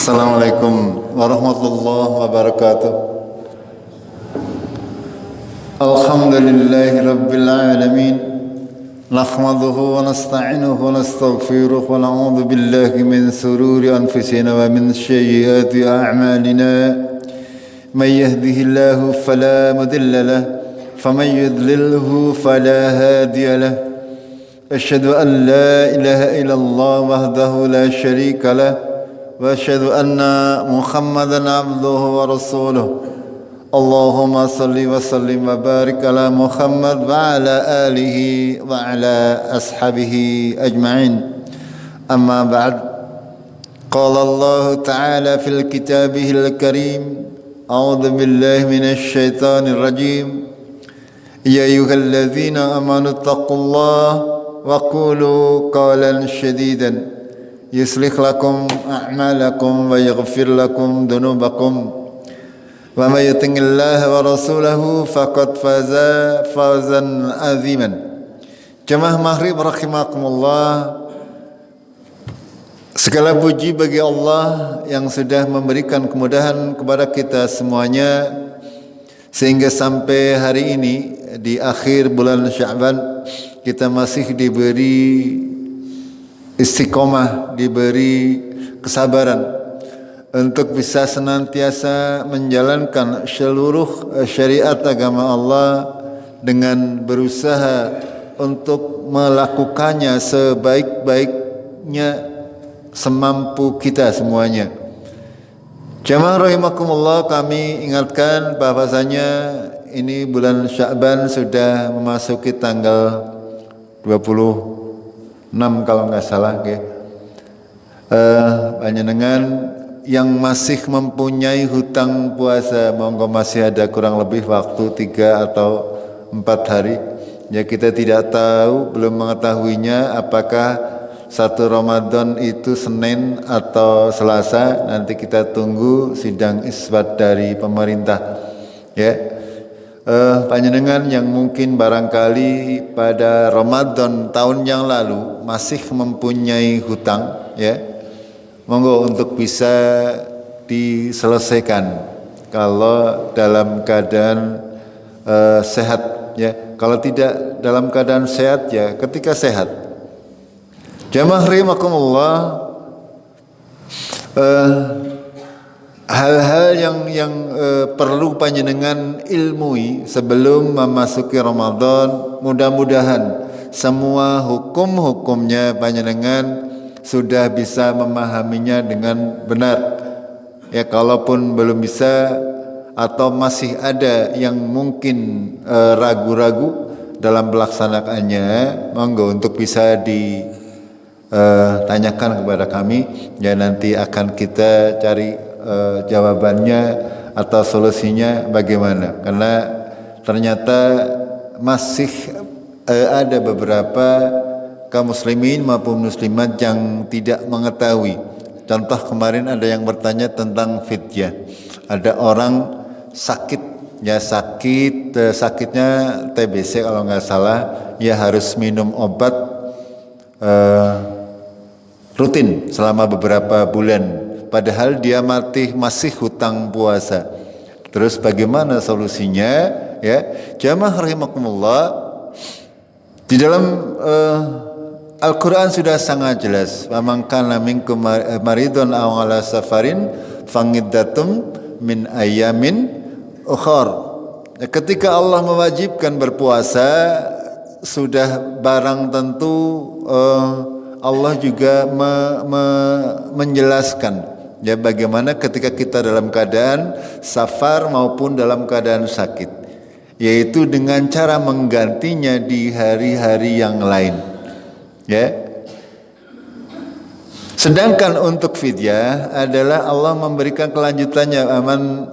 Assalamualaikum warahmatullahi wabarakatuh. Alhamdulillahi rabbil alamin. Nahmaduhu wa nasta'inuhu wa nastaghfiruh wa na'udzu billahi min sururi anfusina wa min sayyiati a'malina. May yahdihillahu fala mudilla lahu wa may yudlilhu fala hadiya lahu. Asyhadu an la ilaha illallah wahdahu la syarika lahu wa asyhadu anna Muhammadan abduhu wa rasuluh. Allahumma salli wa sallim wa barik ala Muhammad wa ala alihi wa ala ashabihi ajma'in. Amma ba'd. Qala Allah ta'ala fil kitabihil karim. A'udzu billahi minasy syaithanir rajim. Ya ayyuhalladzina amanu taqullaha wa qulu qawlan shadidan yuslih lakum a'malakum wa yaghfir lakum dhunubakum wa may yuti'illaha wa rasulahu faqad faza fawzan 'aziman. Jemaah maghrib rahimakumullah. Segala puji bagi Allah yang sudah memberikan kemudahan kepada kita semuanya sehingga sampai hari ini di akhir bulan Sya'ban kita masih diberi istiqomah, diberi kesabaran untuk bisa senantiasa menjalankan seluruh syariat agama Allah dengan berusaha untuk melakukannya sebaik-baiknya semampu kita semuanya. Jamaah rahimakumullah, kami ingatkan bahwasanya ini bulan Sya'ban sudah memasuki tanggal 26 kalau nggak salah, panjenengan yang masih mempunyai hutang puasa, monggo masih ada kurang lebih waktu 3 atau 4 hari. Ya, kita tidak tahu, belum mengetahuinya apakah 1 Ramadan itu Senin atau Selasa. Nanti kita tunggu sidang isbat dari pemerintah. Ya. Panjenengan yang mungkin barangkali pada Ramadan tahun yang lalu masih mempunyai hutang, ya, monggo untuk bisa diselesaikan kalau dalam keadaan sehat, ya. Kalau tidak dalam keadaan sehat, ya ketika sehat. Jamaah rahimakumullah, hal-hal yang perlu panjenengan ilmui sebelum memasuki Ramadan, mudah-mudahan semua hukum-hukumnya panjenengan sudah bisa memahaminya dengan benar. Ya, kalaupun belum bisa atau masih ada yang mungkin ragu-ragu dalam pelaksanaannya, monggo untuk bisa ditanyakan kepada kami, ya nanti akan kita cari jawabannya atau solusinya bagaimana, karena ternyata masih ada beberapa kaum muslimin maupun muslimat yang tidak mengetahui. Contoh kemarin ada yang bertanya tentang fidyah. Ada orang sakit, ya sakitnya TBC kalau nggak salah, ya harus minum obat rutin selama beberapa bulan. Padahal dia masih hutang puasa. Terus bagaimana solusinya? Ya, jamaah rahimakumullah, di dalam Al-Quran sudah sangat jelas. Wa man kana minkum maridun aw ala safarin fangiddatum min ayamin ukhar. Ketika Allah mewajibkan berpuasa, sudah barang tentu Allah juga menjelaskan, ya, bagaimana ketika kita dalam keadaan safar maupun dalam keadaan sakit, yaitu dengan cara menggantinya di hari-hari yang lain, ya. Sedangkan untuk fidyah adalah Allah memberikan kelanjutannya, aman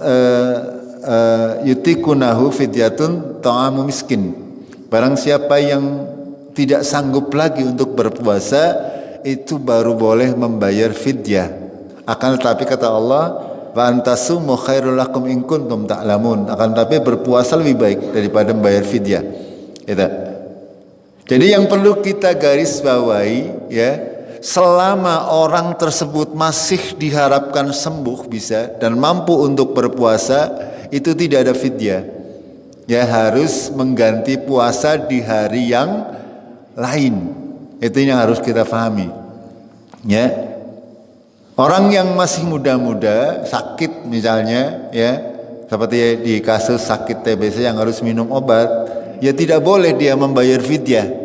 yutikunahu fidyatun ta'amu miskin. Barang siapa yang tidak sanggup lagi untuk berpuasa, itu baru boleh membayar fidyah. Akan tetapi kata Allah, wa antasumu khairul lakum in kuntum ta'lamun. Akan tetapi berpuasa lebih baik daripada membayar fidyah. Itu. Jadi yang perlu kita garis bawahi, ya, selama orang tersebut masih diharapkan sembuh bisa dan mampu untuk berpuasa, itu tidak ada fidyah. Ya, harus mengganti puasa di hari yang lain. Itu yang harus kita pahami. Ya. Orang yang masih muda-muda, sakit misalnya, ya, seperti di kasus sakit TBC yang harus minum obat, ya tidak boleh dia membayar fidyah.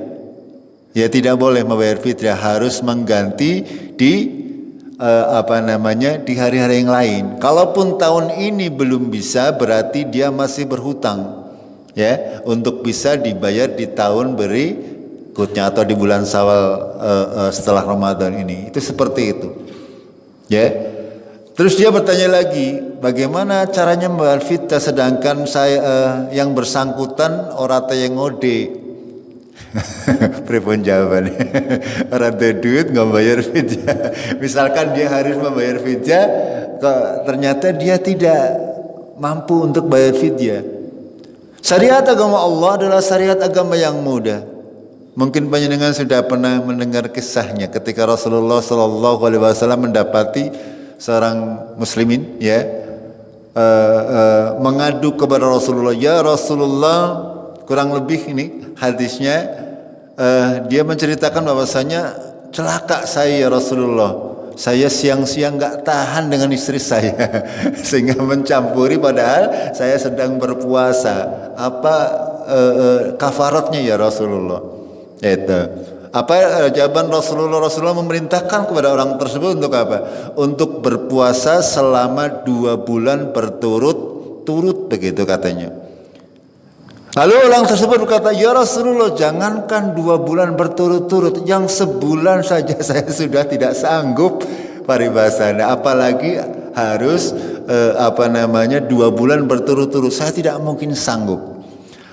Ya tidak boleh membayar fidyah, harus mengganti di di hari-hari yang lain. Kalaupun tahun ini belum bisa, berarti dia masih berhutang, ya, untuk bisa dibayar di tahun berikutnya atau di bulan Syawal setelah Ramadan ini. Itu seperti itu. Ya, terus dia bertanya lagi, bagaimana caranya membayar fidyah sedangkan saya yang bersangkutan orang yang ngode. Pripun jawabannya? Orang ada duit nggak bayar fidyah. Misalkan dia harus membayar fidyah, ternyata dia tidak mampu untuk bayar fidyah. Syariat agama Allah adalah syariat agama yang mudah. Mungkin panjenengan sudah pernah mendengar kisahnya ketika Rasulullah SAW mendapati seorang muslimin, ya, mengadu kepada Rasulullah, ya Rasulullah, kurang lebih ini hadisnya, dia menceritakan bahwasanya celaka saya ya Rasulullah, saya siang-siang nggak tahan dengan istri saya sehingga mencampuri padahal saya sedang berpuasa. Apa kafaratnya ya Rasulullah? Itu apa jawaban Rasulullah? Rasulullah memerintahkan kepada orang tersebut untuk apa? Untuk berpuasa selama 2 bulan berturut-turut, begitu katanya. Lalu orang tersebut berkata, ya Rasulullah, jangankan 2 bulan berturut-turut, yang sebulan saja saya sudah tidak sanggup paribasana, apalagi harus 2 bulan berturut-turut, saya tidak mungkin sanggup.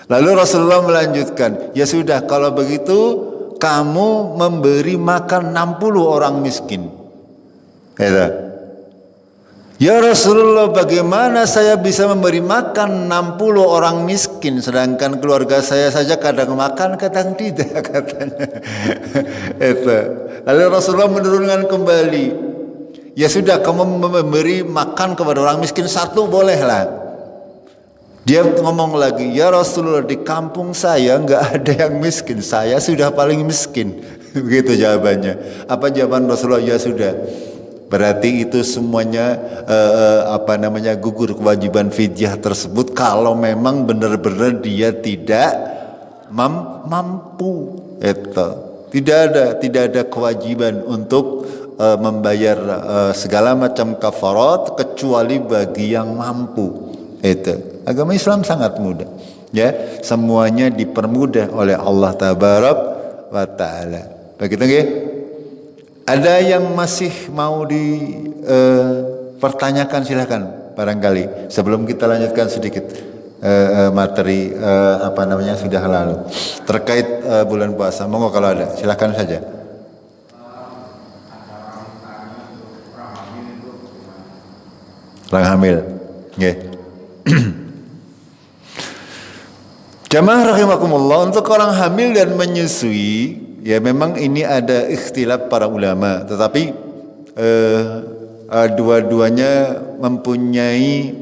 Lalu Rasulullah melanjutkan, ya sudah, kalau begitu kamu memberi makan 60 orang miskin. Ya Rasulullah, bagaimana saya bisa memberi makan 60 orang miskin sedangkan keluarga saya saja kadang makan kadang tidak, katanya. Lalu Rasulullah menurunkan kembali, ya sudah, kamu memberi makan kepada orang miskin 1 bolehlah. Dia ngomong lagi, ya Rasulullah, di kampung saya nggak ada yang miskin, saya sudah paling miskin. Begitu jawabannya. Apa jawaban Rasulullah? Ya sudah, berarti itu semuanya gugur kewajiban fidyah tersebut kalau memang benar-benar dia tidak mampu. Tidak ada kewajiban untuk membayar segala macam kafarat kecuali bagi yang mampu. Itu agama Islam sangat mudah, ya, semuanya dipermudah oleh Allah Tabarak wa Ta'ala. Begitu nggih? Ada yang masih mau dipertanyakan, silakan barangkali sebelum kita lanjutkan sedikit materi sudah lalu terkait bulan puasa. Monggo kalau ada, silakan saja. Orang hamil, nggih. Jamaah rahimakumullah, untuk orang hamil dan menyusui, ya memang ini ada ikhtilaf para ulama, tetapi dua-duanya mempunyai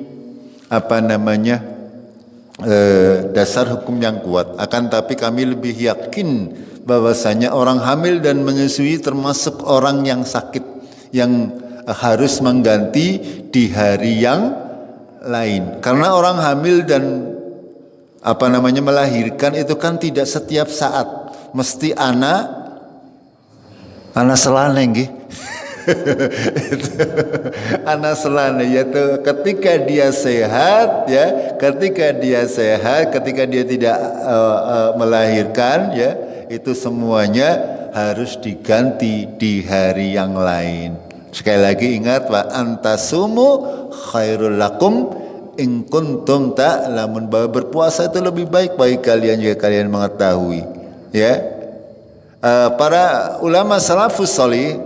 dasar hukum yang kuat. Akan tapi kami lebih yakin bahwasanya orang hamil dan menyusui termasuk orang yang sakit, yang harus mengganti di hari yang lain. Karena orang hamil dan melahirkan itu kan tidak setiap saat, mesti anak selane nggih. Anak selane, yaitu ketika dia sehat, ya, ketika dia tidak melahirkan, ya, itu semuanya harus diganti di hari yang lain. Sekali lagi ingat, wa antasumu khairul lakum in kuntum ta'lamun, bahwa berpuasa itu lebih baik bagi kalian jika kalian mengetahui, ya. Para ulama salafus salih,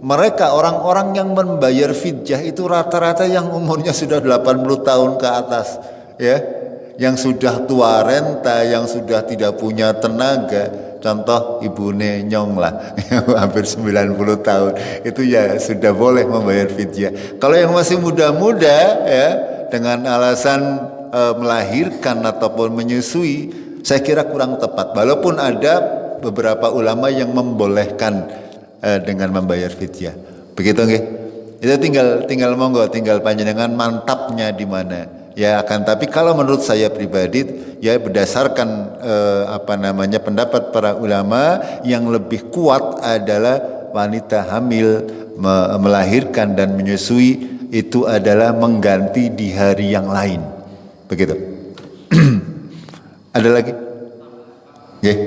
mereka orang-orang yang membayar fidyah itu rata-rata yang umurnya sudah 80 tahun ke atas, ya, yang sudah tua renta, yang sudah tidak punya tenaga. contoh ibune nyong lah hampir 90 tahun itu ya sudah boleh membayar fidyah. Kalau yang masih muda-muda ya dengan alasan melahirkan ataupun menyusui, saya kira kurang tepat. Walaupun ada beberapa ulama yang membolehkan dengan membayar fidyah. Begitu nggih? Itu tinggal monggo, tinggal panjenengan mantapnya di mana. Ya akan tapi kalau menurut saya pribadi ya berdasarkan pendapat para ulama yang lebih kuat adalah wanita hamil melahirkan dan menyusui itu adalah mengganti di hari yang lain. Begitu. Ada lagi? Nggih.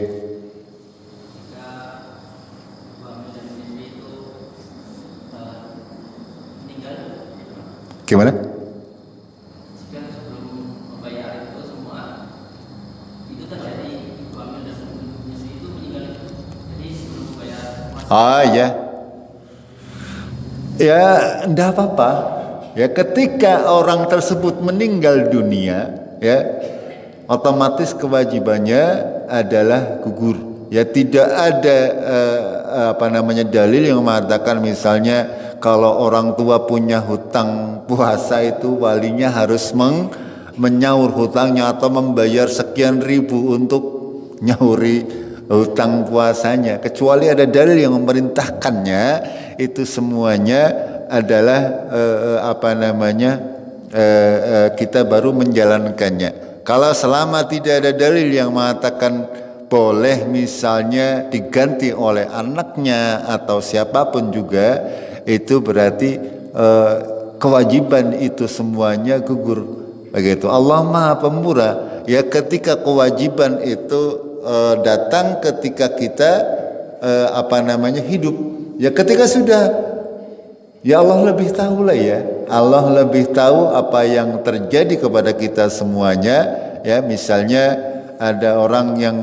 Gimana? Ya, ya, enggak apa-apa. Ya, ketika orang tersebut meninggal dunia, ya, otomatis kewajibannya adalah gugur. Ya, tidak ada dalil yang mengatakan misalnya kalau orang tua punya hutang puasa itu walinya harus menyaur hutangnya atau membayar sekian ribu untuk nyauri hutang puasanya, kecuali ada dalil yang memerintahkannya. Itu semuanya adalah kita baru menjalankannya. Kalau selama tidak ada dalil yang mengatakan boleh misalnya diganti oleh anaknya atau siapapun juga, itu berarti kewajiban itu semuanya gugur. Begitu. Allah Maha Pemurah. Ya, ketika kewajiban itu datang ketika kita hidup. Ya ketika sudah, ya Allah lebih tahu lah ya. Allah lebih tahu apa yang terjadi kepada kita semuanya. Ya misalnya ada orang yang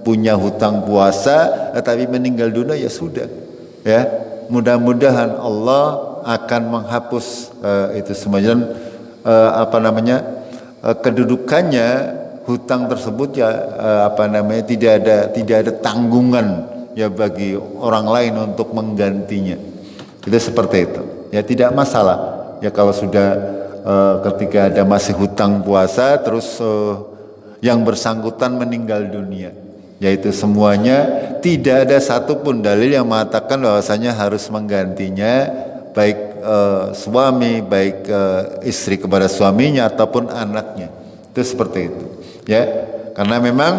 punya hutang puasa tapi meninggal dunia, ya sudah. Ya mudah-mudahan Allah akan menghapus itu semuanya. Kedudukannya hutang tersebut ya tidak ada tanggungan ya bagi orang lain untuk menggantinya. Itu seperti itu. Ya tidak masalah. Ya kalau sudah ketika ada masih hutang puasa terus yang bersangkutan meninggal dunia, yaitu semuanya tidak ada satupun dalil yang mengatakan bahwasanya harus menggantinya, baik suami, baik istri kepada suaminya ataupun anaknya. Itu seperti itu. Ya, karena memang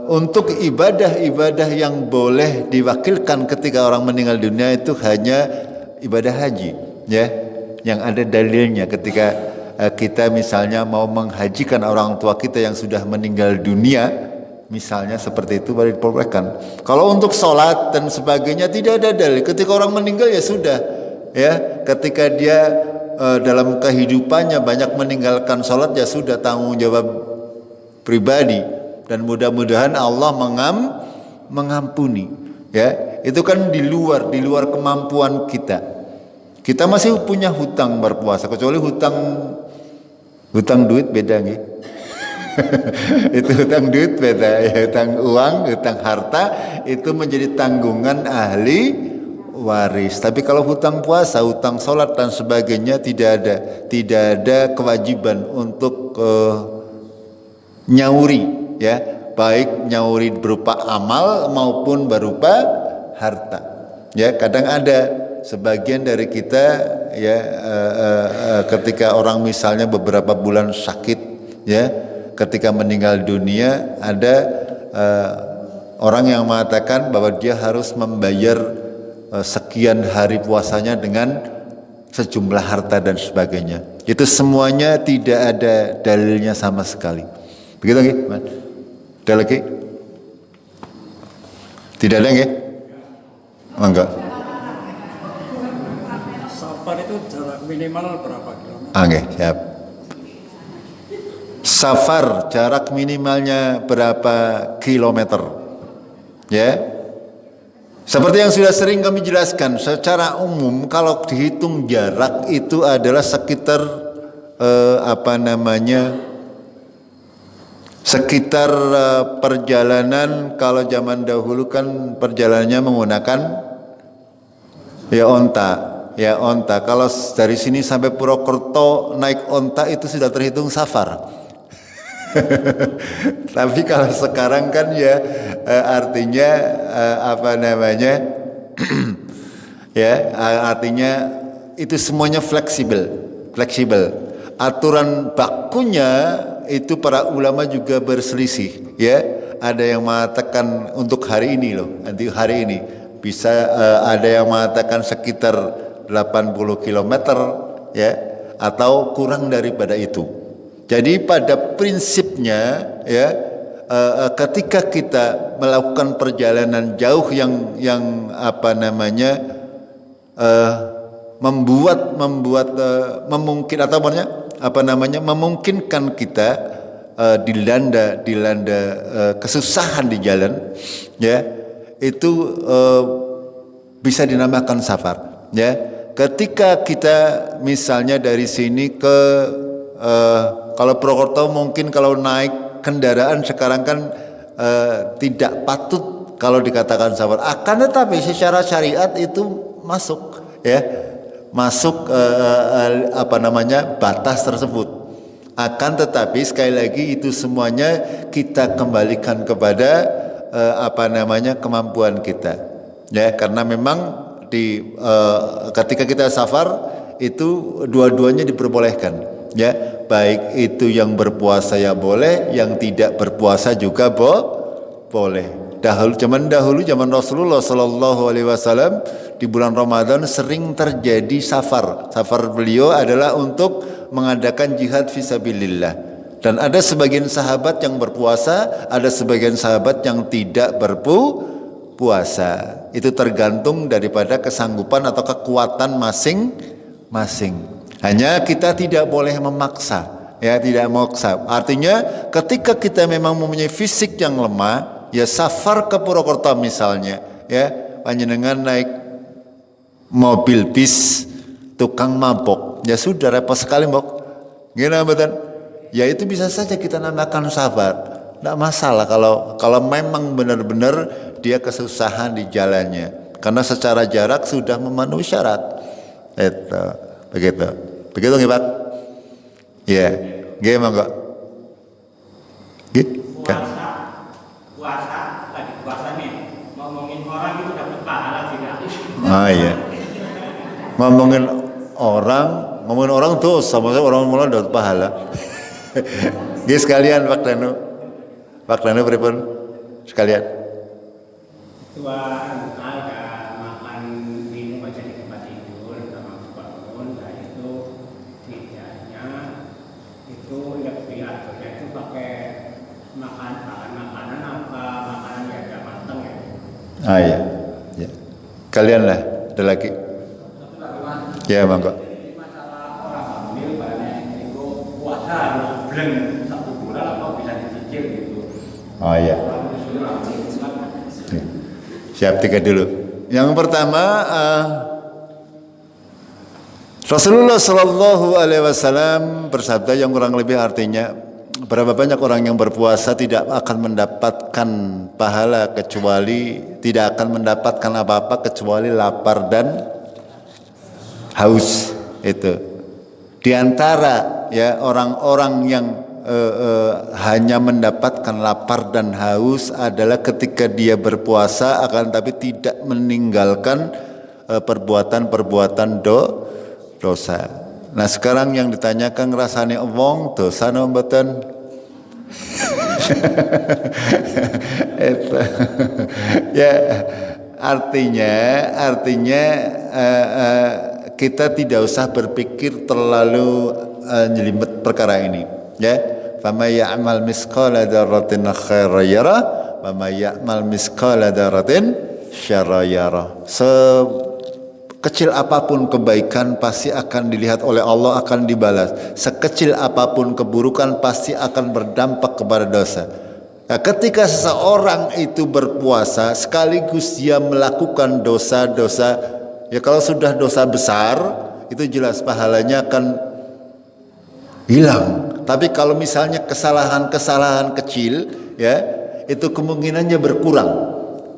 untuk ibadah-ibadah yang boleh diwakilkan ketika orang meninggal dunia itu hanya ibadah haji, ya, yang ada dalilnya. Ketika kita misalnya mau menghajikan orang tua kita yang sudah meninggal dunia, misalnya seperti itu baru diperbolehkan. Kalau untuk sholat dan sebagainya tidak ada dalil. Ketika orang meninggal ya sudah, ya, ketika dia dalam kehidupannya banyak meninggalkan sholat ya sudah, tanggung jawab pribadi, dan mudah-mudahan Allah mengampuni. Ya, itu kan di luar kemampuan kita. Kita masih punya hutang berpuasa, kecuali hutang duit beda nih. Itu hutang duit beda, ya, hutang uang, hutang harta itu menjadi tanggungan ahli waris. Tapi kalau hutang puasa, hutang sholat dan sebagainya tidak ada kewajiban untuk nyauri, ya, baik nyauri berupa amal maupun berupa harta. Ya, kadang ada sebagian dari kita ya ketika orang misalnya beberapa bulan sakit, ya, ketika meninggal dunia ada orang yang mengatakan bahwa dia harus membayar sekian hari puasanya dengan sejumlah harta dan sebagainya. Itu semuanya tidak ada dalilnya sama sekali. Begitu nggih, Mas? Ada lagi? Tidak ada nggih? Enggak. Safar itu jarak minimal berapa kilometer? Nggih, siap. Safar jarak minimalnya berapa kilometer? Ya. Seperti yang sudah sering kami jelaskan, secara umum kalau dihitung jarak itu adalah sekitar sekitar perjalanan, kalau zaman dahulu kan perjalanannya menggunakan ya onta. Kalau dari sini sampai Purwokerto naik onta itu sudah terhitung safar. Tapi kalau sekarang kan ya artinya apa namanya ya artinya itu semuanya fleksibel. Aturan bakunya itu para ulama juga berselisih, ya. Ada yang mengatakan untuk hari ini loh, nanti hari ini bisa ada yang mengatakan sekitar 80 km, ya, atau kurang daripada itu. Jadi pada prinsipnya, ya, ketika kita melakukan perjalanan jauh yang apa namanya memungkinkan kita dilanda kesusahan di jalan, ya, itu bisa dinamakan safar, ya. Ketika kita misalnya dari sini ke kalau Purwokerto, mungkin kalau naik kendaraan sekarang kan tidak patut kalau dikatakan safar. Akan tetapi secara syariat itu masuk, ya, masuk apa namanya batas tersebut. Akan tetapi sekali lagi itu semuanya kita kembalikan kepada apa namanya kemampuan kita, ya, karena memang ketika kita safar itu dua-duanya diperbolehkan, ya, baik itu yang berpuasa ya boleh, yang tidak berpuasa juga boleh. Zaman Rasulullah Sallallahu Alaihi Wasallam di bulan Ramadan sering terjadi safar. Safar beliau adalah untuk mengadakan jihad fisabilillah. Dan ada sebagian sahabat yang berpuasa, ada sebagian sahabat yang tidak berpuasa. Itu tergantung daripada kesanggupan atau kekuatan masing-masing. Hanya kita tidak boleh memaksa, ya, tidak memaksa. Artinya ketika kita memang mempunyai fisik yang lemah, ya, safar ke Purwokerto misalnya, ya, panjenengan naik mobil bis tukang mabok, ya sudah repot sekali mbok, gimana betul? Ya itu bisa saja kita namakan safar, tidak masalah kalau memang benar-benar dia kesusahan di jalannya, karena secara jarak sudah memenuhi syarat. Itu begitu nggih Pak? Ya, nggih monggo. Gitu. Puasa nih, ngomongin orang itu dapat pahala tidak? Iya. Ngomongin orang tuh sama orang mulai dapat pahala. Guys sekalian Pak Danu pripun sekalian. Makan minum aja di tempat tidur sama bangun, nah itu tidaknya itu yang diaturnya itu pakai makanan apa makanan yang agak matang ya. Iya. Ya. Kalian lah ada lagi. Ya monggo. Masalah orang hamil banyak itu puasa harus bleng 1 bulan apa bisa dicicil gitu. Oh iya. Siap 3 dulu. Yang pertama Rasulullah Shallallahu Alaihi Wasallam bersabda yang kurang lebih artinya, berapa banyak orang yang berpuasa tidak akan mendapatkan pahala kecuali tidak akan mendapatkan apa-apa kecuali lapar dan haus. Itu di antara, ya, orang-orang yang hanya mendapatkan lapar dan haus adalah ketika dia berpuasa akan tapi tidak meninggalkan perbuatan-perbuatan dosa. Nah sekarang yang ditanyakan rasane wong dosa napa mboten? Ya, artinya kita tidak usah berpikir terlalu nyelimet perkara ini, ya. Faman ya'mal misqala dzarratin khairan yarah wa may ya'mal misqala dzarratin syarran yarah. Sekecil apapun kebaikan pasti akan dilihat oleh Allah, akan dibalas. Sekecil apapun keburukan pasti akan berdampak kepada dosa. Nah, ketika seseorang itu berpuasa sekaligus dia melakukan dosa-dosa, ya kalau sudah dosa besar itu jelas pahalanya akan hilang. Tapi kalau misalnya kesalahan-kesalahan kecil, ya, itu kemungkinannya berkurang,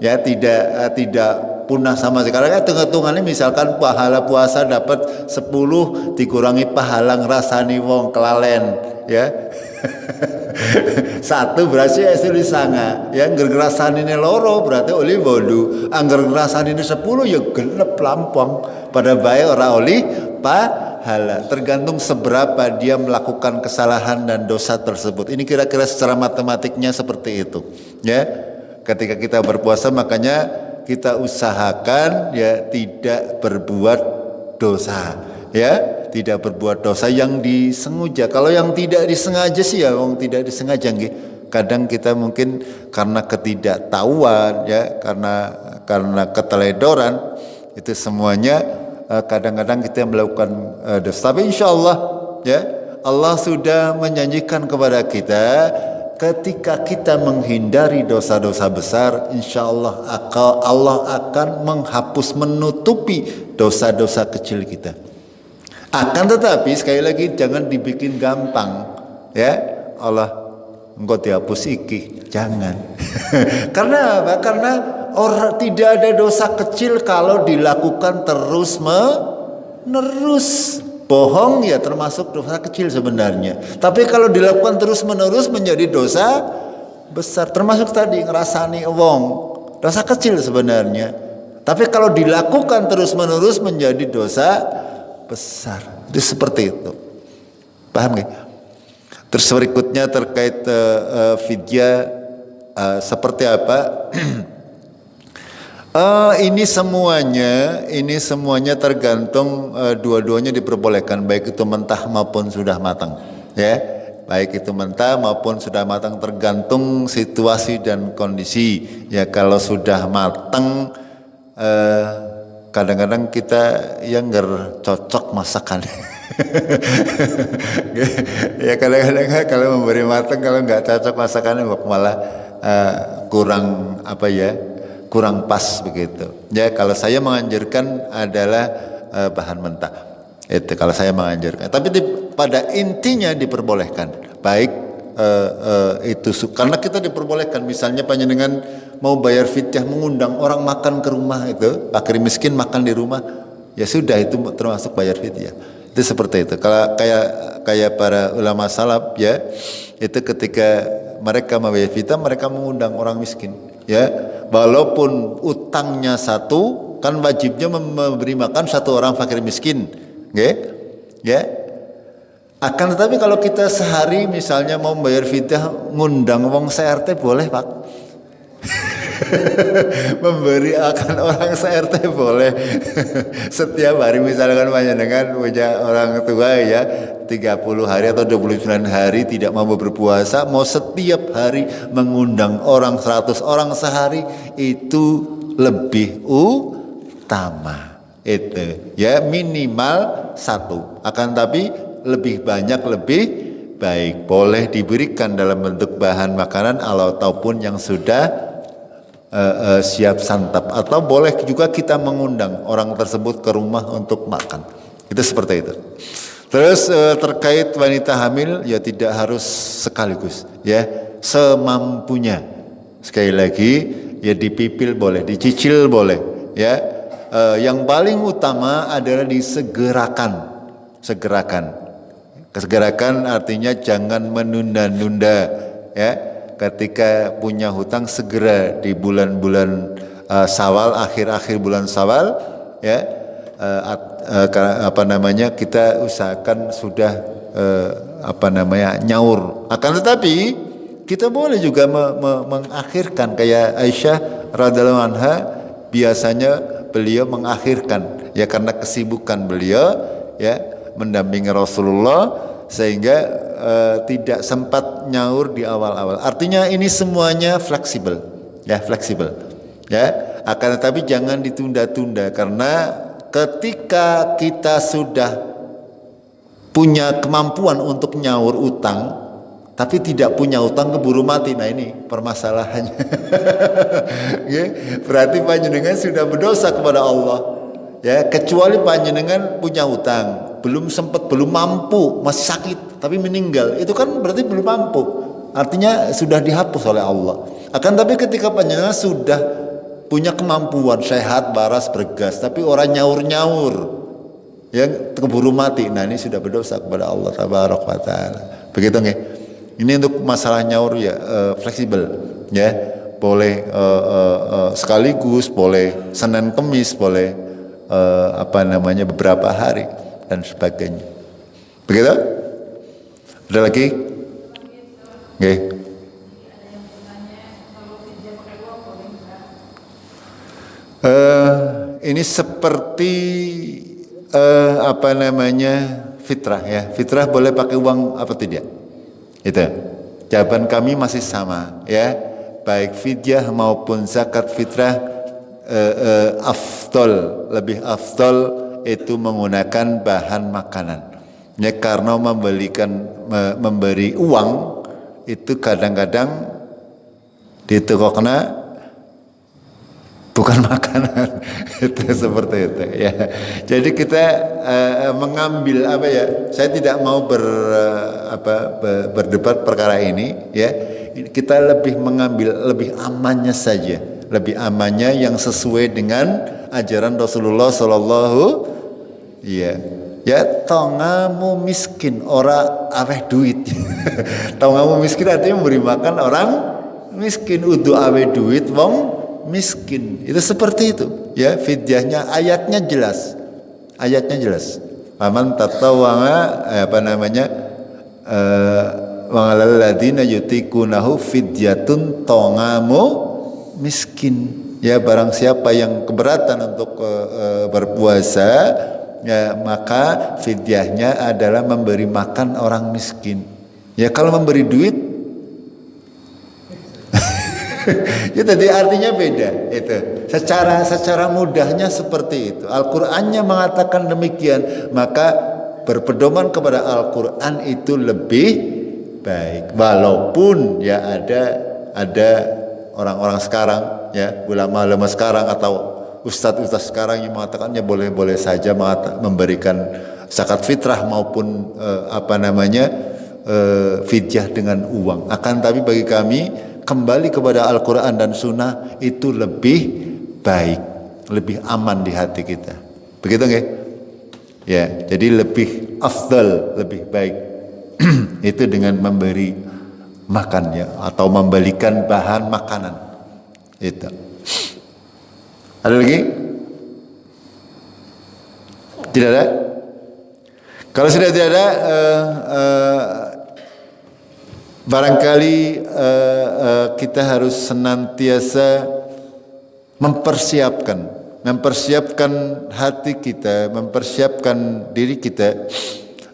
ya, tidak punah sama sekali. Karena hitung-hitungannya misalkan pahala puasa dapat 10 dikurangi pahala ngrasani wong kelalen, ya. Satu berarti asli sanga, ya, ngrasani loro berarti oli 8, angger ngrasani 10 ya genep lampung. Pada bae ora oli pahala, tergantung seberapa dia melakukan kesalahan dan dosa tersebut. Ini kira-kira secara matematiknya seperti itu, ya. Ketika kita berpuasa makanya kita usahakan, ya, tidak berbuat dosa, ya, tidak berbuat dosa yang disengaja. Kalau yang tidak disengaja sih ya wong tidak disengaja nggih. Kadang kita mungkin karena ketidaktahuan, ya, karena keteledoran, itu semuanya kadang-kadang kita melakukan dosa. Tapi insya Allah, ya, Allah sudah menjanjikan kepada kita ketika kita menghindari dosa-dosa besar, insya Allah Allah akan menghapus, menutupi dosa-dosa kecil kita. Akan tetapi sekali lagi jangan dibikin gampang, ya. Allah engkau dihapus iki, jangan. Karena apa? Karena orang tidak ada dosa kecil kalau dilakukan terus menerus. Bohong ya termasuk dosa kecil sebenarnya. Tapi kalau dilakukan terus menerus menjadi dosa besar. Termasuk tadi ngerasani wong, dosa kecil sebenarnya. Tapi kalau dilakukan terus menerus menjadi dosa besar. Itu seperti itu. Paham nggak? Terus berikutnya terkait fidyah seperti apa? Ini semuanya tergantung, dua-duanya diperbolehkan, baik itu mentah maupun sudah matang, ya. Baik itu mentah maupun sudah matang, tergantung situasi dan kondisi. Ya, kalau sudah matang, kadang-kadang kita yang nggak cocok masakan. Ya, kadang-kadang kalau memberi matang, kalau nggak cocok masakannya malah kurang apa ya, kurang pas begitu. Ya, kalau saya menganjurkan adalah bahan mentah. Itu kalau saya menganjurkan. Tapi pada intinya diperbolehkan. Baik itu karena kita diperbolehkan. Misalnya panjenengan mau bayar fidyah, mengundang orang makan ke rumah, itu fakir miskin makan di rumah, ya sudah, itu termasuk bayar fidyah. Itu seperti itu. Kalau kayak para ulama salaf, ya, itu ketika mereka membayar fidyah, mereka mengundang orang miskin, ya, walaupun utangnya satu, kan wajibnya memberi makan satu orang fakir miskin, ya. Akan tetapi kalau kita sehari misalnya mau membayar fidyah, ngundang wong se-RT boleh, Pak. Memberi akan orang se-RT boleh. Setiap hari misalkan panjenengan punya orang tua, ya, 30 hari atau 29 hari tidak mau berpuasa, mau setiap hari mengundang orang 100 orang sehari, itu lebih utama. Itu, ya, minimal 1. Akan tapi lebih banyak lebih baik. Boleh diberikan dalam bentuk bahan makanan ataupun yang sudah siap santap, atau boleh juga kita mengundang orang tersebut ke rumah untuk makan. Itu seperti itu. Terus terkait wanita hamil, ya tidak harus sekaligus, ya, semampunya. Sekali lagi, ya, dipipil boleh, dicicil boleh, ya. Yang paling utama adalah disegerakan. Segerakan artinya jangan menunda-nunda, ya. Ketika punya hutang segera di bulan-bulan Syawal, akhir-akhir bulan Syawal, ya, kita usahakan sudah nyaur. Akan tetapi kita boleh juga mengakhirkan, kayak Aisyah radhiyallahu anha, biasanya beliau mengakhirkan, ya, karena kesibukan beliau, ya, mendampingi Rasulullah, sehingga tidak sempat nyaur di awal-awal. Artinya ini semuanya fleksibel, ya, fleksibel, ya. Akan tetapi jangan ditunda-tunda, karena ketika kita sudah punya kemampuan untuk nyaur utang, tapi tidak punya utang, keburu mati. Nah, ini permasalahannya. Ya, berarti panjenengan sudah berdosa kepada Allah, ya. Kecuali panjenengan punya utang, belum mampu, masih sakit, tapi meninggal, itu kan berarti belum mampu. Artinya sudah dihapus oleh Allah. Akan tapi ketika panjenengan sudah punya kemampuan, sehat, waras, bergas, tapi orang nyaur-nyaur, yang keburu mati, nah ini sudah berdosa kepada Allah Tabaraka wa Ta'ala. Begitu nggih? Ini untuk masalah nyaur ya fleksibel, ya boleh sekaligus, boleh Senin Kemis, boleh beberapa hari dan sebagainya. Begitu? Ada lagi? Nggih. Ini seperti fitrah ya. Fitrah boleh pakai uang apa tidak? Itu. Jawaban kami masih sama ya. Baik fidyah maupun zakat fitrah lebih afdol itu menggunakan bahan makanan. Ya karena memberi uang itu kadang-kadang di toko kena bukan makanan. Itu seperti itu ya. Jadi kita mengambil saya tidak mau berdebat perkara ini ya. Kita lebih mengambil lebih amannya saja, lebih amannya yang sesuai dengan ajaran Rasulullah Sallallahu ya tongamu miskin ora aweh duit. Tongamu miskin artinya memberi makan orang miskin, udu aweh duit wong miskin. Itu seperti itu ya, fidyahnya ayatnya jelas. Faman tatawwanga wa'alal ladzina yutikunahu fidyatun tongamu miskin. Ya barang siapa yang keberatan untuk berpuasa, ya maka fidyahnya adalah memberi makan orang miskin. Ya kalau memberi duit ya tadi artinya beda itu. Secara mudahnya seperti itu. Al-Qur'annya mengatakan demikian, maka berpedoman kepada Al-Qur'an itu lebih baik. Walaupun ya ada orang-orang sekarang ya, ulama-ulama sekarang atau ustadz-ustadz sekarang yang mengatakannya boleh-boleh saja memberikan zakat fitrah maupun fidyah dengan uang. Akan tapi bagi kami kembali kepada Al-Quran dan Sunnah itu lebih baik, lebih aman di hati kita. Begitu nggih? Ya, jadi lebih afdal, lebih baik itu dengan memberi makan ya, atau membelikan bahan makanan. Itu. Ada lagi? Tidak ada? Kalau sudah tidak ada, barangkali kita harus senantiasa mempersiapkan hati kita, mempersiapkan diri kita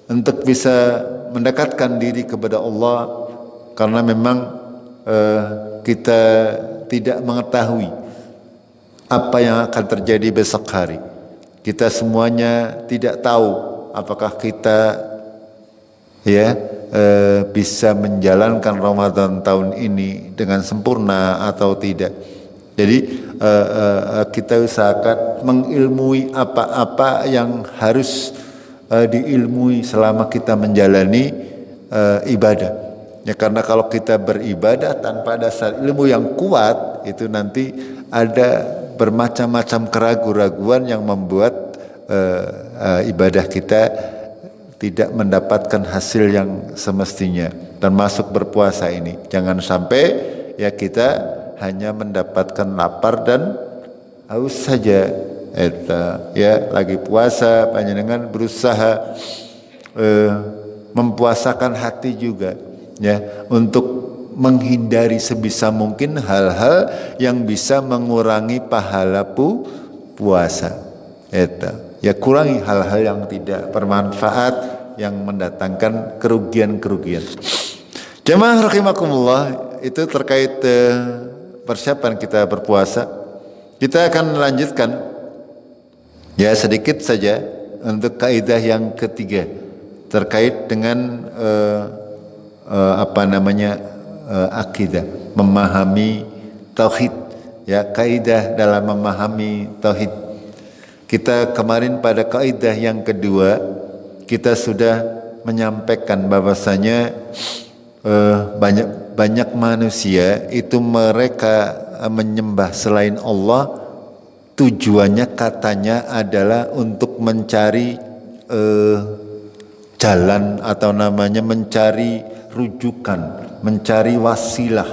untuk bisa mendekatkan diri kepada Allah, karena memang kita tidak mengetahui apa yang akan terjadi besok hari. Kita semuanya tidak tahu apakah kita bisa menjalankan Ramadan tahun ini dengan sempurna atau tidak. Jadi kita usahakan mengilmui apa-apa yang harus diilmui selama kita menjalani ibadah. Ya karena kalau kita beribadah tanpa dasar ilmu yang kuat, itu nanti ada bermacam-macam keraguan-raguan yang membuat ibadah kita tidak mendapatkan hasil yang semestinya. Termasuk berpuasa ini. Jangan sampai ya kita hanya mendapatkan lapar dan haus saja. Lagi puasa, panjenengan berusaha mempuasakan hati juga ya, untuk menghindari sebisa mungkin hal-hal yang bisa mengurangi pahala puasa. Ya kurangi hal-hal yang tidak bermanfaat, yang mendatangkan kerugian-kerugian. Jamaah rahimakumullah, itu terkait persiapan kita berpuasa. Kita akan lanjutkan ya sedikit saja untuk kaidah yang ketiga terkait dengan akidah, memahami tauhid ya, kaidah dalam memahami tauhid. Kita kemarin pada kaidah yang kedua kita sudah menyampaikan bahwasanya banyak manusia itu mereka menyembah selain Allah, tujuannya katanya adalah untuk mencari jalan atau namanya mencari rujukan, mencari wasilah,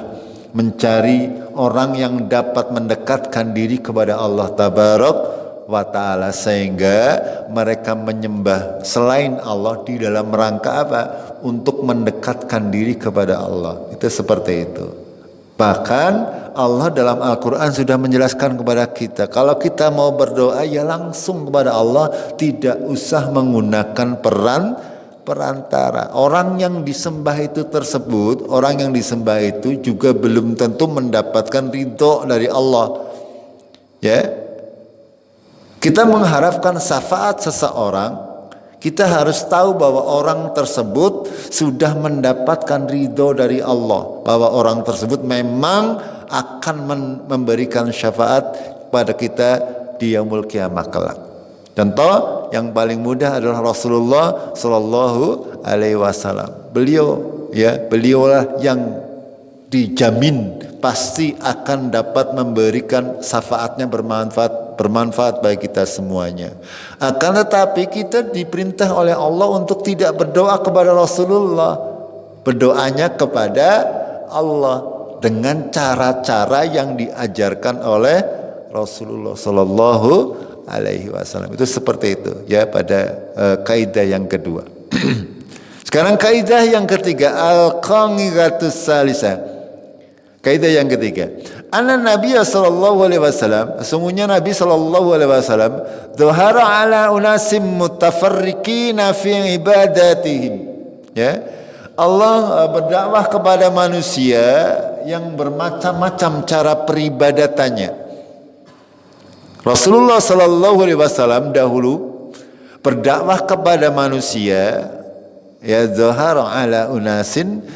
mencari orang yang dapat mendekatkan diri kepada Allah Tabarak wa Ta'ala, sehingga mereka menyembah selain Allah di dalam rangka apa? Untuk mendekatkan diri kepada Allah. Itu seperti itu. Bahkan Allah dalam Al-Quran sudah menjelaskan kepada kita, kalau kita mau berdoa ya langsung kepada Allah, tidak usah menggunakan perantara. Orang yang disembah itu tersebut, orang yang disembah itu juga belum tentu mendapatkan ridho dari Allah. Ya, kita mengharapkan syafaat seseorang, kita harus tahu bahwa orang tersebut sudah mendapatkan ridho dari Allah, bahwa orang tersebut memang akan memberikan syafaat kepada kita di yaumul qiyamah kelak. Contoh yang paling mudah adalah Rasulullah Shallallahu Alaihi Wasallam. Beliaulah yang dijamin pasti akan dapat memberikan syafaatnya bermanfaat bagi kita semuanya. Akan tetapi kita diperintah oleh Allah untuk tidak berdoa kepada Rasulullah, berdoanya kepada Allah dengan cara-cara yang diajarkan oleh Rasulullah Sallallahu Alaihi Wasallam. Itu seperti itu ya pada kaidah yang kedua. Sekarang kaidah yang ketiga, al-qanigatus salisah. Kaidah yang ketiga, anna Nabi sallallahu alaihi wasallam, sesungguhnya Nabi sallallahu alaihi wasallam dzahara ala unasim mutafarriqina fi ibadatihim. Ya. Allah berdakwah kepada manusia yang bermacam-macam cara peribadatannya. Rasulullah sallallahu alaihi wasallam dahulu berdakwah kepada manusia, ya, dzahara ala unasin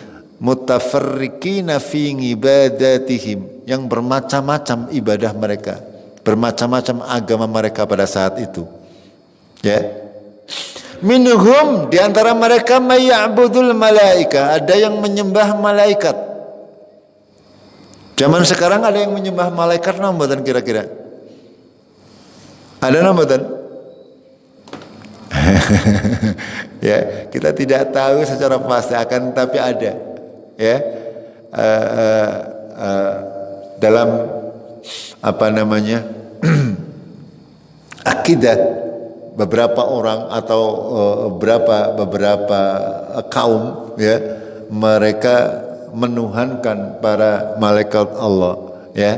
mutafarriqina fi ibadatihim, yang bermacam-macam ibadah mereka, bermacam-macam agama mereka pada saat itu. Ya. Minhum, di antara mereka mayya'budul malaika, ada yang menyembah malaikat. Zaman sekarang ada yang menyembah malaikat nambahan kira-kira? Ada nambahan? Ya, kita tidak tahu secara pasti akan, tapi ada. Ya, dalam apa namanya akidah beberapa orang atau beberapa kaum, ya, mereka menuhankan para malaikat Allah. Ya,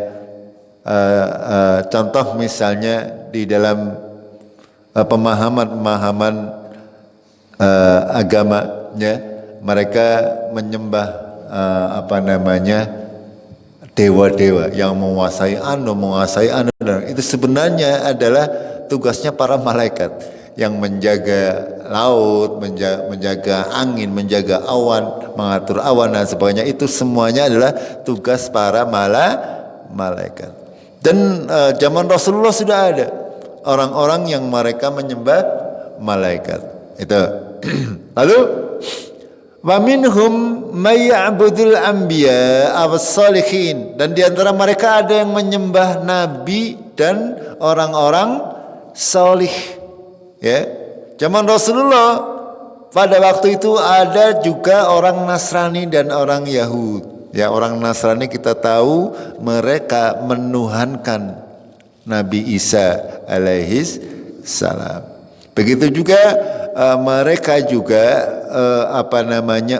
contoh misalnya di dalam pemahaman agama, ya, mereka menyembah dewa-dewa yang menguasai dan itu sebenarnya adalah tugasnya para malaikat yang menjaga laut, menjaga angin, menjaga awan, mengatur awan dan sebagainya. Itu semuanya adalah tugas para malaikat. Dan zaman Rasulullah sudah ada orang-orang yang mereka menyembah malaikat. Itu. Lalu wa minhum may ya'budul anbiya awas-shalihin, dan di antara mereka ada yang menyembah nabi dan orang-orang salih. Ya. Zaman Rasulullah pada waktu itu ada juga orang Nasrani dan orang Yahud. Ya, orang Nasrani kita tahu mereka menuhankan Nabi Isa alaihis salam. Begitu juga mereka juga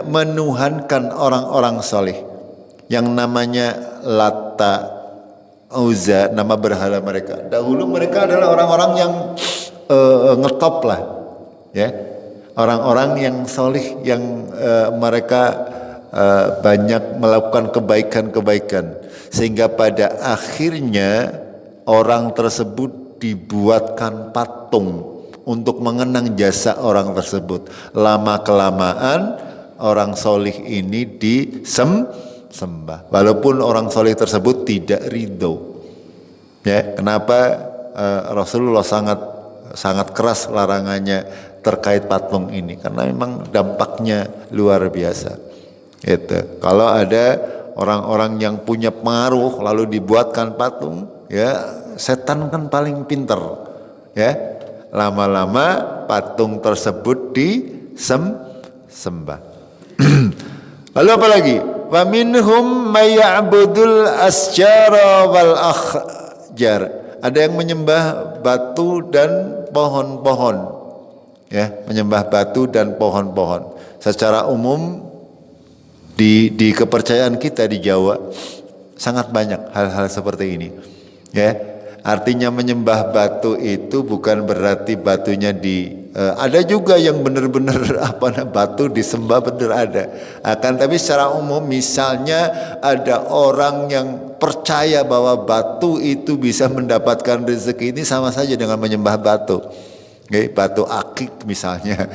menuhankan orang-orang soleh yang namanya Lata, Uzza, nama berhala mereka. Dahulu mereka adalah orang-orang yang ngetop lah, ya, orang-orang yang soleh yang mereka banyak melakukan kebaikan-kebaikan, sehingga pada akhirnya orang tersebut dibuatkan patung untuk mengenang jasa orang tersebut. Lama kelamaan orang solih ini disembah, walaupun orang solih tersebut tidak ridho. Ya, kenapa Rasulullah sangat keras larangannya terkait patung ini karena memang dampaknya luar biasa. Itu. Kalau ada orang-orang yang punya pengaruh lalu dibuatkan patung, ya setan kan paling pinter, ya. Lama-lama patung tersebut disembah. Lalu apa lagi? Wa minhum may ya'budul asjara wal akhjar. Ada yang menyembah batu dan pohon-pohon. Ya, menyembah batu dan pohon-pohon. Secara umum di kepercayaan kita di Jawa sangat banyak hal-hal seperti ini. Ya. Artinya menyembah batu itu bukan berarti batunya ada juga yang benar-benar batu disembah benar ada. Tapi secara umum misalnya ada orang yang percaya bahwa batu itu bisa mendapatkan rezeki, ini sama saja dengan menyembah batu. Okay, batu akik misalnya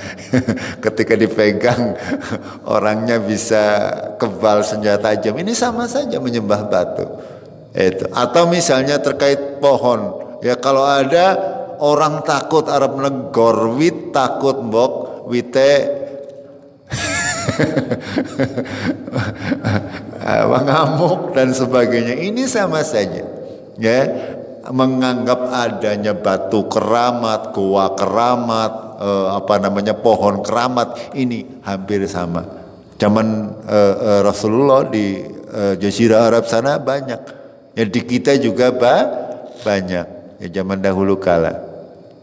ketika dipegang orangnya bisa kebal senjata tajam, ini sama saja menyembah batu. Itu. Atau misalnya terkait pohon, ya kalau ada orang takut Arab negor wit takut mbok wite mengamuk dan sebagainya, ini sama saja, ya menganggap adanya batu keramat, goa keramat, pohon keramat, ini hampir sama. Zaman Rasulullah di Jazirah Arab sana banyak. Ya di kita juga banyak ya zaman dahulu kala.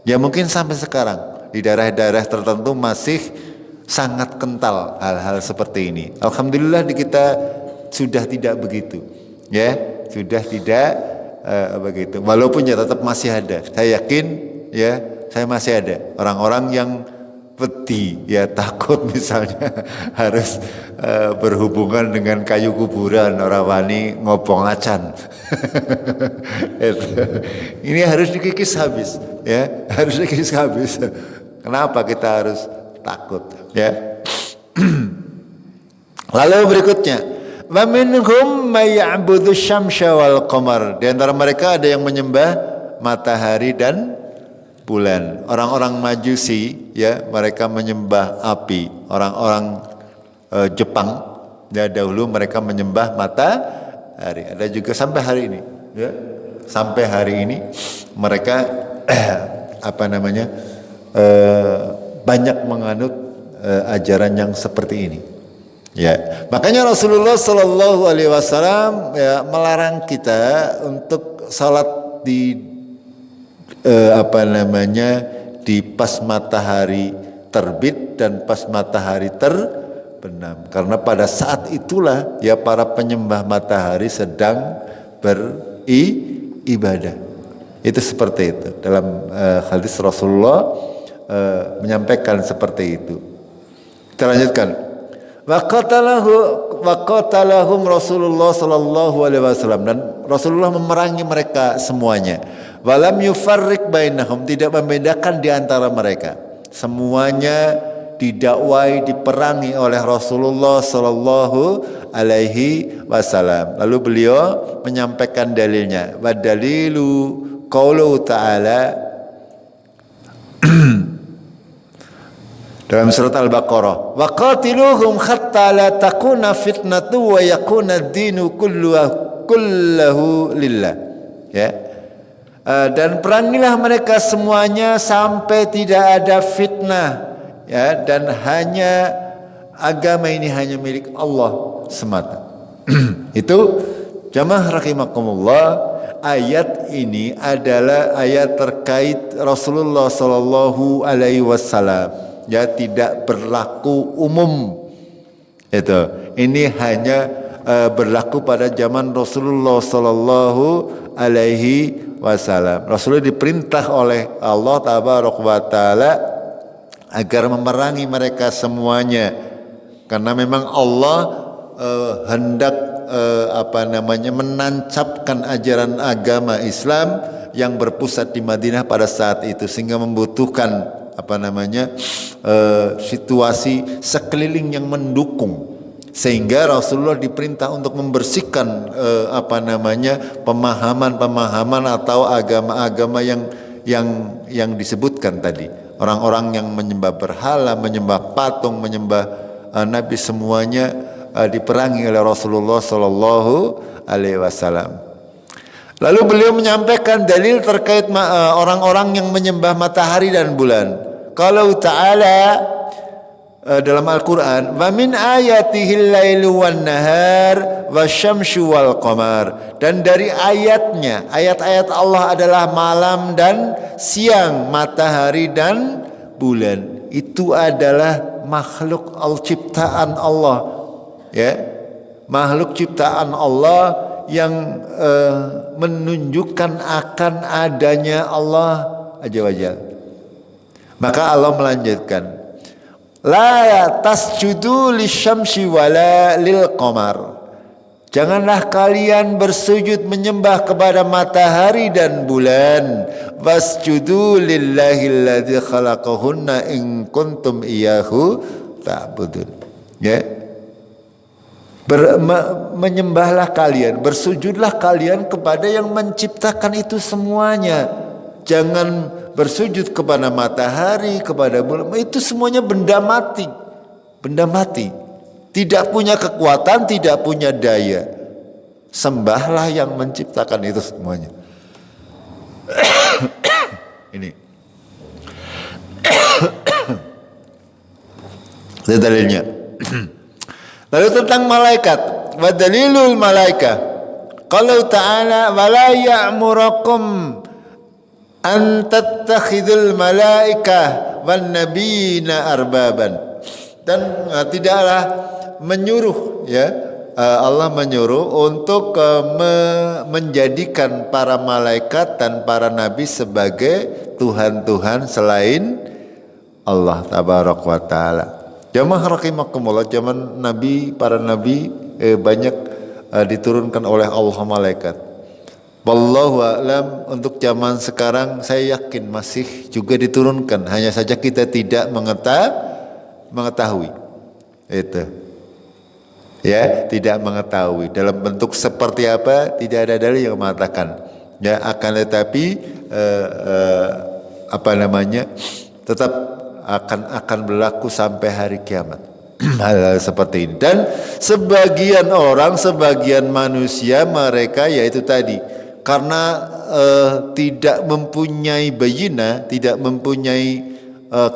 Ya mungkin sampai sekarang di daerah-daerah tertentu masih sangat kental hal-hal seperti ini. Alhamdulillah di kita sudah tidak begitu. Ya, sudah tidak begitu. Walaupun ya tetap masih ada. Saya yakin ya, saya masih ada orang-orang yang peti, ya takut misalnya harus berhubungan dengan kayu kuburan, orang wani ngobong acan. Ini harus dikikis habis, ya harus dikikis habis. Kenapa kita harus takut, ya? Lalu berikutnya, wa minhum may ya'budu syamsa wal qamar. Di antara mereka ada yang menyembah matahari dan bulan. Orang-orang Majusi, ya mereka menyembah api. Orang-orang Jepang, ya dahulu mereka menyembah matahari. Ada juga sampai hari ini, ya sampai hari ini mereka banyak menganut ajaran yang seperti ini. Ya, makanya Rasulullah Shallallahu Alaihi Wasallam ya melarang kita untuk salat di di pas matahari terbit dan pas matahari terbenam, karena pada saat itulah ya para penyembah matahari sedang beribadah. Itu seperti itu dalam hadis Rasulullah menyampaikan seperti itu. Kita lanjutkan. Wa qatalahum Rasulullah sallallahu alaihi wasallam, dan Rasulullah memerangi mereka semuanya. Walam yufarriq bainahum, tidak membedakan di antara mereka. Semuanya didakwai, diperangi oleh Rasulullah sallallahu alaihi wasallam. Lalu beliau menyampaikan dalilnya. Wa dalilu qaulu ta'ala dalam surat Al-Baqarah, wa qatiluhum hatta la takuna fitnatu wa yakuna ad-dinu kulluhu lillah. Ya. Dan perangilah mereka semuanya sampai tidak ada fitnah, ya, dan hanya agama ini hanya milik Allah semata. Itu jamaah rahimakumullah, ayat ini adalah ayat terkait Rasulullah sallallahu alaihi wasallam. Ya, tidak berlaku umum. Itu. Ini hanya berlaku pada zaman Rasulullah sallallahu alaihi wasallam. Rasulullah diperintah oleh Allah tabaraka wa taala agar memerangi mereka semuanya, karena memang Allah hendak menancapkan ajaran agama Islam yang berpusat di Madinah pada saat itu, sehingga membutuhkan situasi sekeliling yang mendukung, sehingga Rasulullah diperintah untuk membersihkan pemahaman atau agama-agama yang disebutkan tadi Orang-orang yang menyembah berhala, menyembah patung, menyembah Nabi, semuanya diperangi oleh Rasulullah Sallallahu Alaihi Wasallam. Lalu beliau menyampaikan dalil terkait orang-orang yang menyembah matahari dan bulan. Kalau Ta'ala dalam Al-Quran, wa min ayatihil lailu wan nahar wasyamsu wal qamar, dan dari ayatnya, ayat-ayat Allah adalah malam dan siang, matahari dan bulan. Itu adalah makhluk ciptaan Allah, ya, makhluk ciptaan Allah yang menunjukkan akan adanya Allah Azza wa Jalla. Maka Allah melanjutkan, la tasjudu lisyamsi wala lil qamar. Janganlah kalian bersujud menyembah kepada matahari dan bulan. Wasjudu lillahilladzi khalaqahunna in kuntum iyyahu ta'budun. Ya. Menyembahlah kalian, bersujudlah kalian kepada yang menciptakan itu semuanya. Jangan bersujud kepada matahari, kepada bulan. Itu semuanya benda mati. Benda mati. Tidak punya kekuatan, tidak punya daya. Sembahlah yang menciptakan itu semuanya. Ini. Itu dalilnya. Lalu tentang malaikat, wa dalilul malaika. Kalau Ta'ala wala ya'murakum an tattakhidul malaika wan nabiyina arbaban. Dan tidaklah menyuruh, ya, Allah menyuruh untuk menjadikan para malaikat dan para nabi sebagai Tuhan-Tuhan selain Allah Tabaraka wa Ta'ala. Jamaah rahimakumullah, zaman Nabi, para Nabi banyak diturunkan oleh Allah malaikat. Wallahu a'lam, untuk zaman sekarang saya yakin masih juga diturunkan. Hanya saja kita tidak mengetahui. Itu. Ya, tidak mengetahui. Dalam bentuk seperti apa, tidak ada dalil yang mengatakan. Ya, akan tetapi tetap akan berlaku sampai hari kiamat. Hal seperti ini. Dan sebagian orang, sebagian manusia, mereka yaitu tadi, karena tidak mempunyai bayina, tidak mempunyai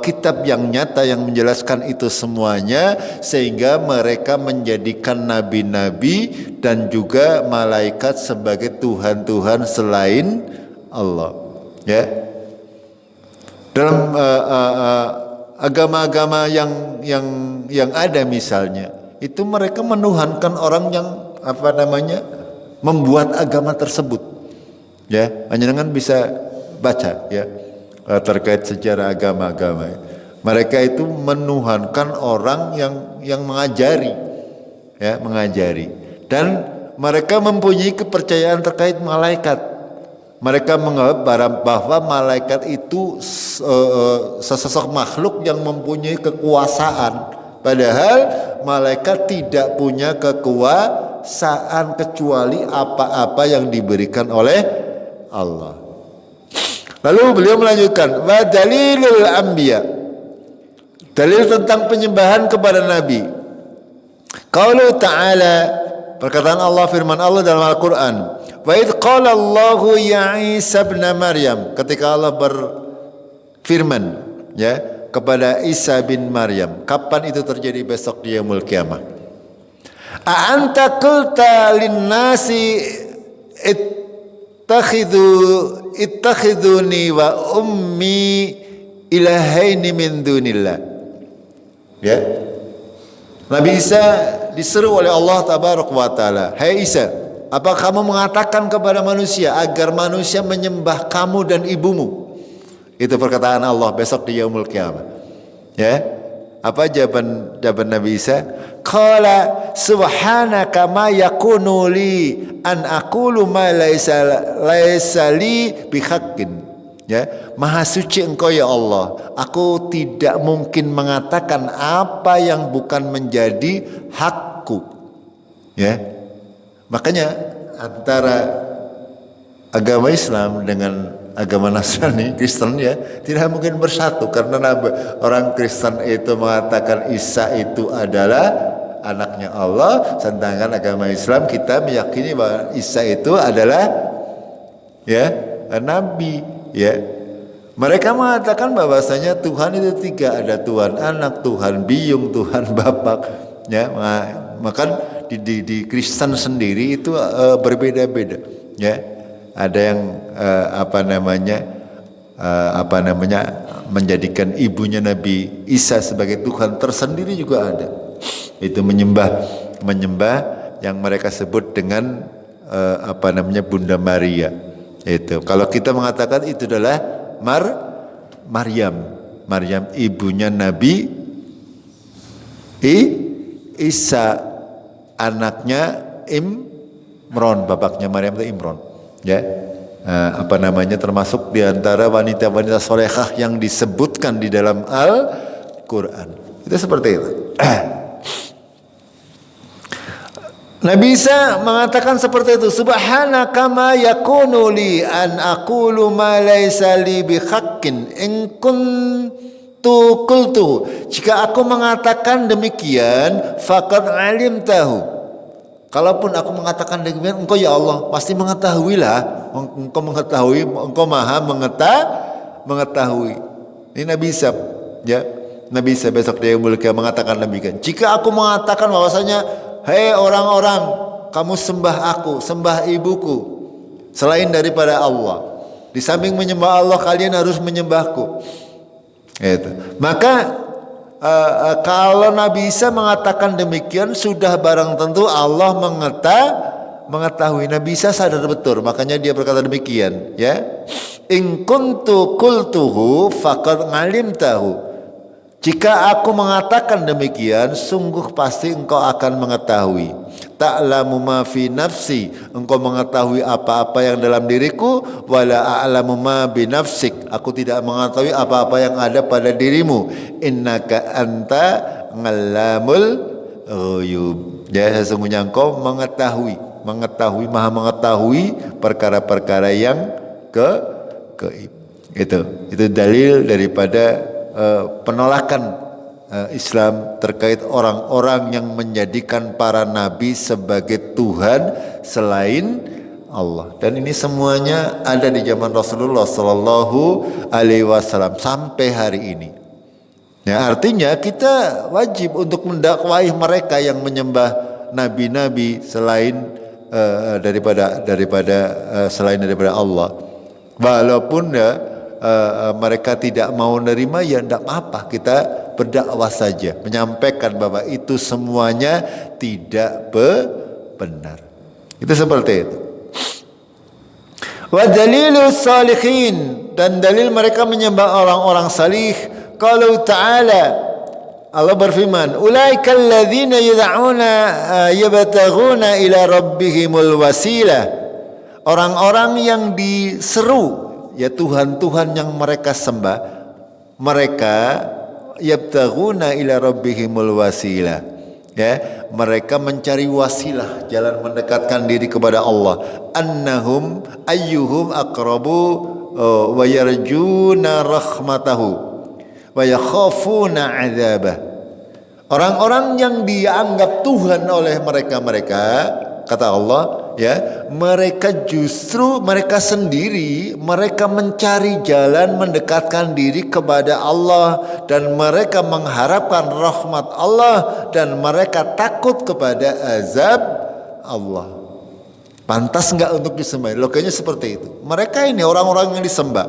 kitab yang nyata yang menjelaskan itu semuanya, sehingga mereka menjadikan nabi-nabi dan juga malaikat sebagai Tuhan-Tuhan selain Allah. Ya. Dalam agama-agama yang ada misalnya, itu mereka menuhankan orang yang membuat agama tersebut. Ya, panjenengan bisa baca ya terkait sejarah agama-agama. Mereka itu menuhankan orang yang mengajari, ya, mengajari. Dan mereka mempunyai kepercayaan terkait malaikat. Mereka menganggap bahwa malaikat itu sesosok makhluk yang mempunyai kekuasaan. Padahal malaikat tidak punya kekuasaan kecuali apa-apa yang diberikan oleh Allah. Lalu beliau melanjutkan, wa dalilul anbiya. Dalil tentang penyembahan kepada nabi. Qaulu ta'ala, perkataan Allah, firman Allah dalam Al-Qur'an, wa idh qala Allahu ya Isa ibn Maryam, ketika Allah berfirman ya kepada Isa bin Maryam. Kapan itu terjadi? Besok di yaumul qiyamah. A anta qulta lin-nasi ittakhiduni wa ummi ilahaini min dunillah. Ya. Nabi Isa diseru oleh Allah Tabaraka wa Ta'ala, hai Isa, apa kamu mengatakan kepada manusia agar manusia menyembah kamu dan ibumu? Itu perkataan Allah besok di yaumul qiyamah. Ya. Apa jawaban Nabi Isa? Qala subhanaka ma yakunu li an aqulu ma laisa li bihaqqin. Ya, maha suci Engkau ya Allah. Aku tidak mungkin mengatakan apa yang bukan menjadi hakku. Ya. Makanya antara agama Islam dengan agama Nasrani, Kristen ya, tidak mungkin bersatu karena orang Kristen itu mengatakan Isa itu adalah anaknya Allah, sedangkan agama Islam kita meyakini bahwa Isa itu adalah ya nabi ya. Mereka mengatakan bahwasanya Tuhan itu tiga, ada Tuhan Anak, Tuhan Biyung, Tuhan Bapak ya. Maka di Kristen sendiri itu berbeda-beda ya. Ada yang menjadikan ibunya Nabi Isa sebagai Tuhan tersendiri juga ada. Itu menyembah yang mereka sebut dengan Bunda Maria. Itu kalau kita mengatakan itu adalah Maryam ibunya Nabi Isa, anaknya Imron, bapaknya Maryam itu Imron ya. Termasuk diantara wanita-wanita solehah yang disebutkan di dalam Al-Quran. Itu seperti itu. Nabi Isa mengatakan seperti itu, subhanaka ma yakunu li an aqulu ma laysa li bihaqqin in kuntu qultu. Jika aku mengatakan demikian, faqad alimtahu. Kalaupun aku mengatakan demikian, engkau ya Allah pasti mengetahuilah. Engkau mengetahui, engkau maha mengetahui. Ini Nabi Isa ya. Nabi Isa besok dia mulia mengatakan demikian. Jika aku mengatakan bahwasanya hei orang-orang, kamu sembah aku, sembah ibuku selain daripada Allah. Di samping menyembah Allah, kalian harus menyembahku. Itu. Maka kalau Nabi Isa mengatakan demikian, sudah barang tentu Allah mengetahui. Nabi Isa sadar betul, makanya dia berkata demikian. Ya, in kuntu qultuhu faqad ngalimtahu. Jika aku mengatakan demikian, sungguh pasti engkau akan mengetahui. Ta'lamu ma fi nafsi, engkau mengetahui apa-apa yang dalam diriku. Wala a'lamu ma bi nafsik, aku tidak mengetahui apa-apa yang ada pada dirimu. Innaka anta ngalamul ghuyub. Ya, sesungguhnya engkau mengetahui, maha mengetahui perkara-perkara yang gaib. Itu dalil daripada penolakan Islam terkait orang-orang yang menjadikan para nabi sebagai Tuhan selain Allah. Dan ini semuanya ada di zaman Rasulullah Sallallahu Alaihi Wasallam sampai hari ini. Ya, artinya kita wajib untuk mendakwai mereka yang menyembah nabi-nabi selain daripada selain daripada Allah. Walaupun mereka tidak mau nerima, ya tidak apa-apa, kita berdakwah saja, menyampaikan bahwa itu semuanya tidak benar. Itu seperti itu. Wa dalilus salihin, dan dalil mereka menyembah orang-orang salih. Qalu ta'ala, Allah berfirman, ulaikal ladzina yad'una yabtaghuna ila rabbihimul wasilah. Orang-orang yang diseru, ya Tuhan-Tuhan yang mereka sembah, mereka yabtaghuna ila rabbihimul wasilah, ya, mereka mencari wasilah, jalan mendekatkan diri kepada Allah. Annahum ayyuhum aqrabu wa yarjuna rahmatahu wa yakhafuna adzabah. Orang-orang yang dianggap Tuhan oleh mereka, kata Allah, ya, mereka sendiri mereka mencari jalan mendekatkan diri kepada Allah, dan mereka mengharapkan rahmat Allah, dan mereka takut kepada azab Allah. Pantas enggak untuk disembah? Logikanya seperti itu. Mereka ini orang-orang yang disembah,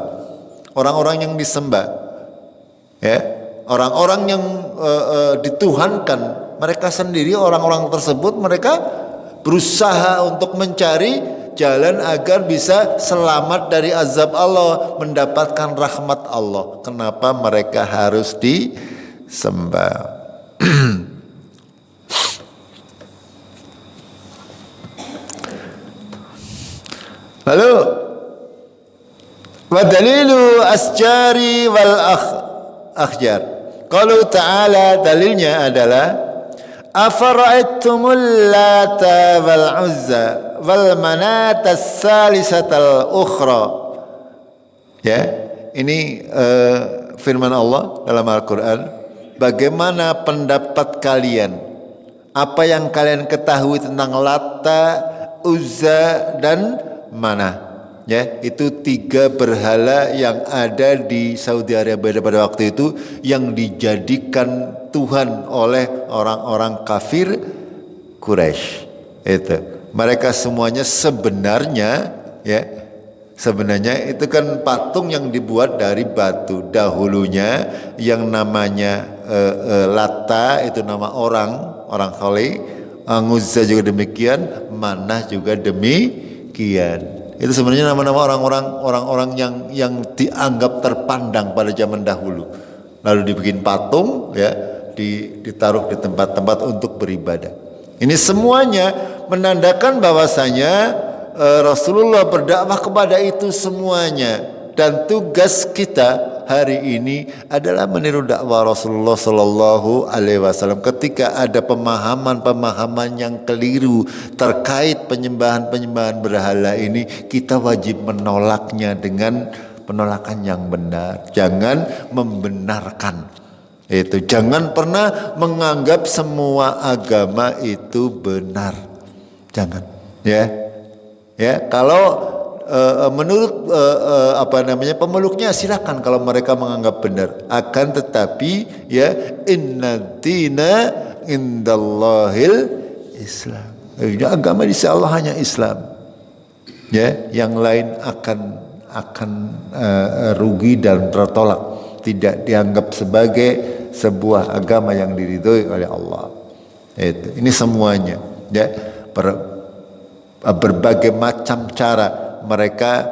ya, orang-orang yang dituhankan, mereka sendiri, orang-orang tersebut mereka berusaha untuk mencari jalan agar bisa selamat dari azab Allah, mendapatkan rahmat Allah. Kenapa mereka harus disembah? Lalu wa dalilu asjari wal akhjar. Qalu ta'ala, dalilnya adalah afara'aitumul lata wal uzza wal manata salisatal ukhra Ya, ini firman Allah dalam Al-Quran. Bagaimana pendapat kalian? Apa yang kalian ketahui tentang Lata, Uzza, dan Manah? Ya, itu 3 berhala yang ada di Saudi Arabia pada waktu itu yang dijadikan Tuhan oleh orang-orang kafir Quraisy. Itu mereka semuanya sebenarnya itu kan patung yang dibuat dari batu. Dahulunya yang namanya Lata itu nama orang Khalid, Uzza juga demikian, Manah juga demikian. Itu sebenarnya nama-nama orang-orang yang dianggap terpandang pada zaman dahulu. Lalu dibikin patung, ya, ditaruh di tempat-tempat untuk beribadah. Ini semuanya menandakan bahwasanya Rasulullah berdakwah kepada itu semuanya, dan tugas kita hari ini adalah meniru dakwah Rasulullah Sallallahu Alaihi Wasallam. Ketika ada pemahaman yang keliru terkait penyembahan berhala ini, kita wajib menolaknya dengan penolakan yang benar. Jangan membenarkan itu. Jangan pernah menganggap semua agama itu benar. Jangan, ya. Kalau menurut pemeluknya silakan kalau mereka menganggap benar. Akan tetapi ya, inna dina indallahil Islam. Agama di sisi Allah hanya Islam. Ya, yang lain akan rugi dan tertolak, tidak dianggap sebagai sebuah agama yang diridhoi oleh Allah. Ini semuanya, ya, berbagai macam cara mereka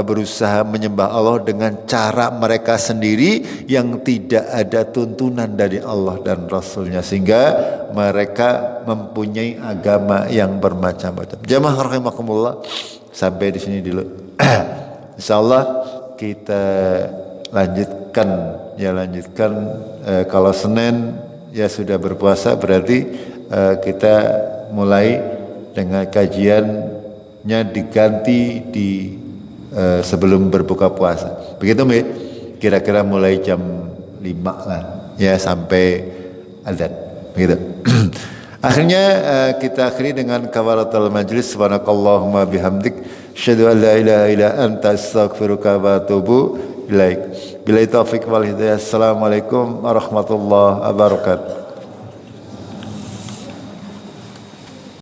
berusaha menyembah Allah dengan cara mereka sendiri yang tidak ada tuntunan dari Allah dan Rasulnya, sehingga mereka mempunyai agama yang bermacam-macam. Jamaah rahimakumullah, sampai di sini dulu. Insyaallah kita lanjutkan kalau Senin ya sudah berpuasa, berarti kita mulai dengan kajiannya diganti di sebelum berbuka puasa. Begitu Mbak? Kira-kira mulai jam 5 lah ya sampai adzan. Begitu. Akhirnya kita akhiri dengan kafaratul majlis. Subhanakallahumma bihamdik, asyhadu an la ilaha illa anta, astaghfiruka wa atubu ilaik. Billahi taufiq wal hidayah. Assalamualaikum warahmatullahi wabarakatuh.